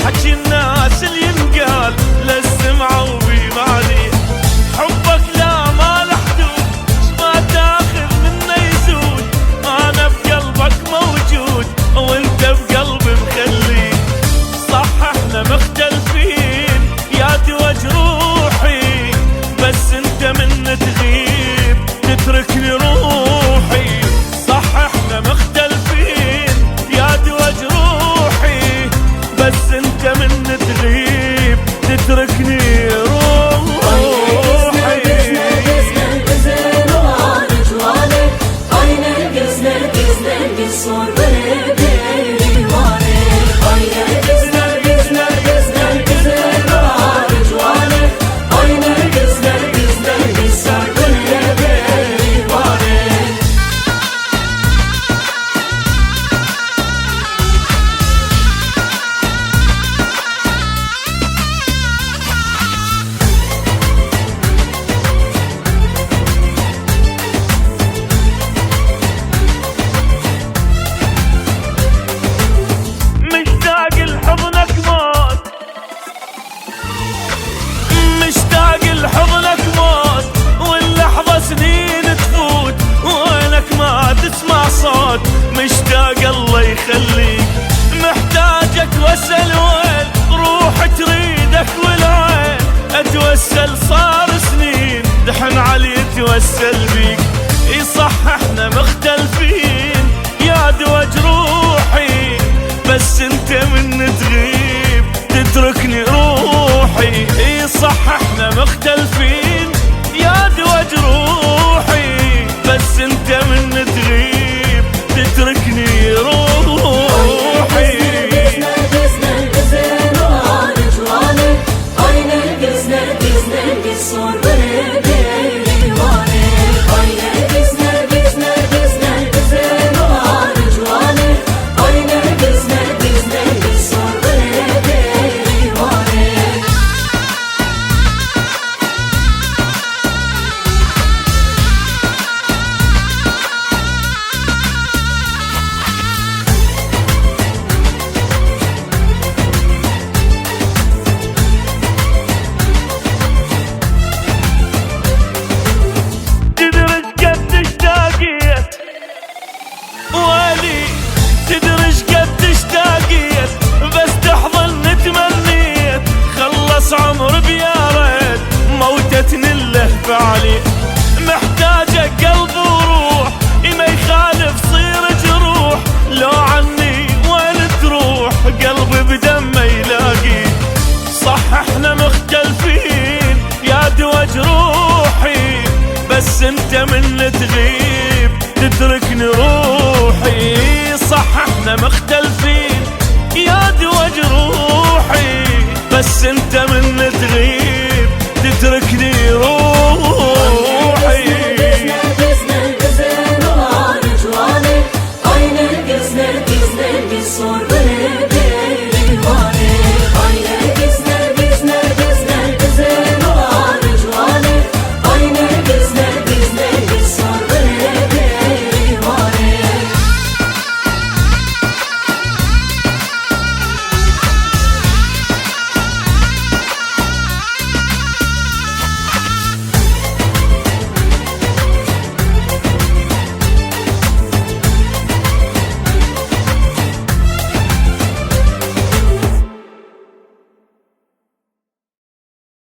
حكي الناس اللي ينقال للسمعة وبمعاني. حبك لا ما له حدود، ما تاخذ منه يزود، انا بقلبك موجود وانت بقلبي مخلي. صح احنا مختلفين يا دوا جروحي، بس انت من تغيب تتركني روحي. صح احنا مختلفين يا دوا جروحي، بس انت من تغيب تتركني روحي. حضنك موت واللحظة سنين تفوت وينك ما تسمع صوت. مشتاق الله يخليك، محتاجك واسأل وين روح تريدك والعين اتوسل. صار سنين دحن علي اتوسل بيك. اي صح احنا مختلفين يا دوا جروحي، بس انت من تغيب تتركني روحي. اي صح احنا مختلفين يا دوا جروحي، بس انت من تغيب تتركني روحي. تدرج قد تشتاقيت بس تحضن تمنيت. خلص عمر بيا ريت موتتني اللهفة علي. محتاجك قلب وروح ما يخالف صير جروح. لو عني وين تروح قلبي بدم ما يلاقي. صح احنا مختلفين يا دوا جروحي، بس انت من تغيب تتركني روحي. صح احنا مختلفين يا دوا جروحي، بس انت من